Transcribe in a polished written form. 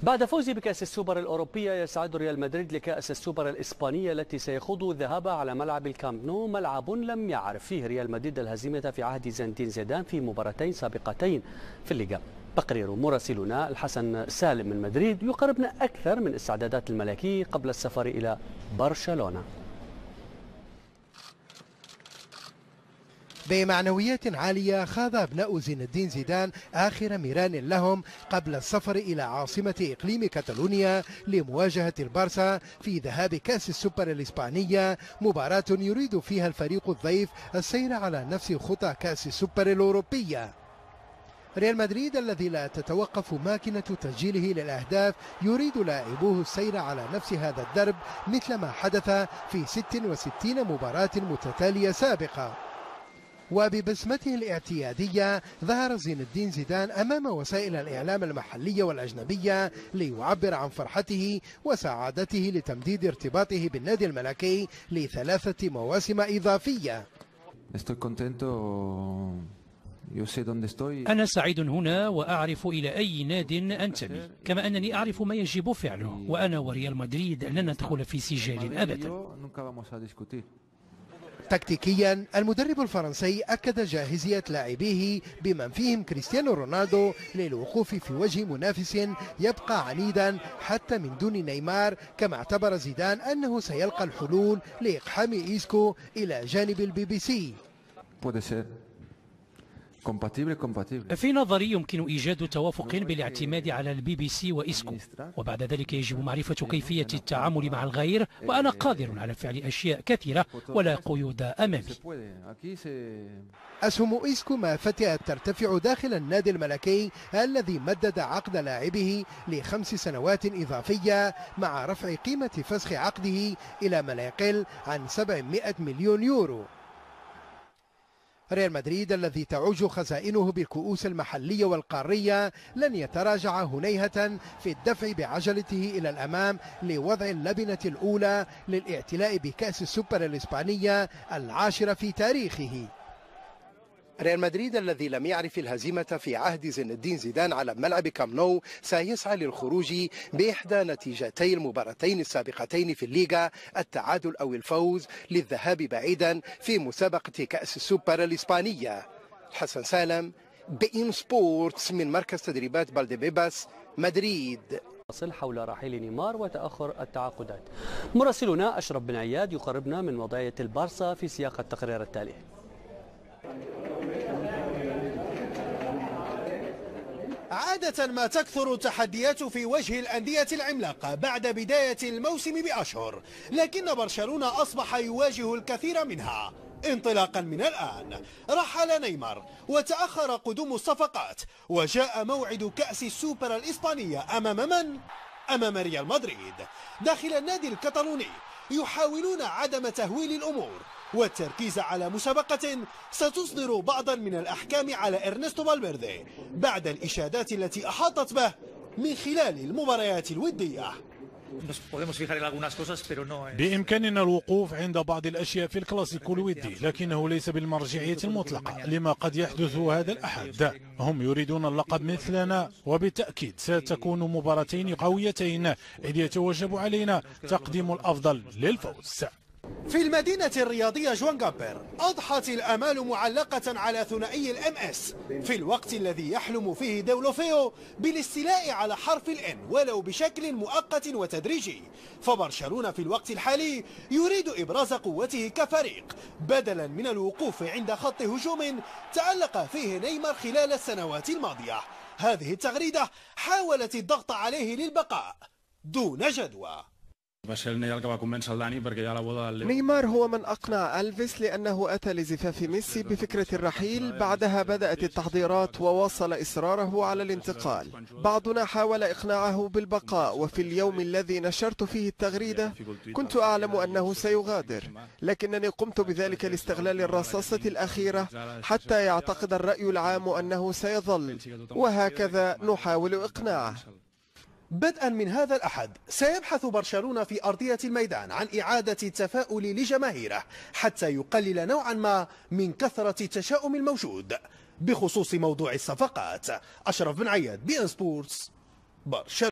بعد فوزه بكأس السوبر الأوروبية يسعد ريال مدريد لكأس السوبر الإسبانية التي سيخوض الذهاب على ملعب الكامب نو، ملعب لم يعرف فيه ريال مدريد الهزيمة في عهد زين الدين زيدان في مباراتين سابقتين في الليغا. تقرير مراسلنا الحسن سالم من مدريد يقربنا أكثر من استعدادات الملكي قبل السفر إلى برشلونة. بمعنويات عالية خاض أبناء زين الدين زيدان آخر ميران لهم قبل السفر إلى عاصمة إقليم كاتالونيا لمواجهة البارسا في ذهاب كأس السوبر الإسبانية، مباراة يريد فيها الفريق الضيف السير على نفس خطى كأس السوبر الأوروبية. ريال مدريد الذي لا تتوقف ماكينة تسجيله للأهداف يريد لاعبوه السير على نفس هذا الدرب مثل ما حدث في 66 مباراة متتالية سابقة. وببسمته الاعتيادية ظهر زين الدين زيدان أمام وسائل الإعلام المحلية والأجنبية ليعبر عن فرحته وسعادته لتمديد ارتباطه بالنادي الملكي ل3 مواسم إضافية. أنا سعيد هنا وأعرف إلى أي ناد أنتمي، كما أنني أعرف ما يجب فعله، وأنا وريال مدريد لن ندخل في سجال أبدا. تكتيكيا المدرب الفرنسي أكد جاهزية لاعبيه بمن فيهم كريستيانو رونالدو للوقوف في وجه منافس يبقى عنيدا حتى من دون نيمار، كما اعتبر زيدان أنه سيلقى الحلول لإقحام إيسكو إلى جانب البي بي سي. في نظري يمكن إيجاد توافق بالاعتماد على البي بي سي وإسكو، وبعد ذلك يجب معرفة كيفية التعامل مع الغير، وأنا قادر على فعل أشياء كثيرة ولا قيود أمامي. أسهم إسكو ما فتئت ترتفع داخل النادي الملكي الذي مدد عقد لاعبه ل5 سنوات إضافية مع رفع قيمة فسخ عقده إلى ما لا يقل عن 700 مليون يورو. ريال مدريد الذي تعج خزائنه بالكؤوس المحلية والقارية لن يتراجع هنيهة في الدفع بعجلته إلى الأمام لوضع اللبنة الأولى للاعتلاء بكأس السوبر الإسبانية 10 في تاريخه. ريال مدريد الذي لم يعرف الهزيمة في عهد زين الدين زيدان على ملعب كامب نو سيسعى للخروج بإحدى نتيجتي المباراتين السابقتين في الليغا، التعادل أو الفوز، للذهاب بعيدا في مسابقة كأس السوبر الإسبانية. حسن سالم، بإن سبورتس، من مركز تدريبات بالديبيباس، مدريد. حول رحيل نيمار وتأخر التعاقدات. مراسلنا أشرف بن عياد يقربنا من وضعية البارسا في سياق التقرير التالي. عادة ما تكثر التحديات في وجه الأندية العملاقة بعد بداية الموسم بأشهر، لكن برشلونة أصبح يواجه الكثير منها. انطلاقا من الآن رحل نيمار وتأخر قدوم الصفقات، وجاء موعد كأس السوبر الإسبانية أمام من؟ أمام ريال مدريد. داخل النادي الكتالوني يحاولون عدم تهويل الأمور والتركيز على مسابقة ستصدر بعضا من الأحكام على إرنستو فالفيردي بعد الإشادات التي أحاطت به من خلال المباريات الودية. بإمكاننا الوقوف عند بعض الأشياء في الكلاسيكو الودي، لكنه ليس بالمرجعية المطلقة لما قد يحدث هذا الأحد. هم يريدون اللقب مثلنا، وبالتأكيد ستكون مباراتين قويتين، إذ يتوجب علينا تقديم الأفضل للفوز. في المدينة الرياضية جوان جامبر أضحت الآمال معلقة على ثنائي الام اس في الوقت الذي يحلم فيه ديولوفيو بالاستيلاء على حرف الان ولو بشكل مؤقت وتدريجي. فبرشلونة في الوقت الحالي يريد إبراز قوته كفريق بدلا من الوقوف عند خط هجوم تألق فيه نيمار خلال السنوات الماضية. هذه التغريدة حاولت الضغط عليه للبقاء دون جدوى. نيمار هو من أقنع ألفيس لأنه أتى لزفاف ميسي بفكرة الرحيل، بعدها بدأت التحضيرات وواصل إصراره على الانتقال. بعضنا حاول إقناعه بالبقاء، وفي اليوم الذي نشرت فيه التغريدة كنت أعلم أنه سيغادر، لكنني قمت بذلك لاستغلال الرصاصة الأخيرة حتى يعتقد الرأي العام أنه سيظل، وهكذا نحاول إقناعه. بدءا من هذا الأحد سيبحث برشلونة في أرضية الميدان عن إعادة التفاؤل لجماهيره حتى يقلل نوعا ما من كثرة التشاؤم الموجود بخصوص موضوع الصفقات. أشرف بن عياد، بي إن سبورتس، برشلونة.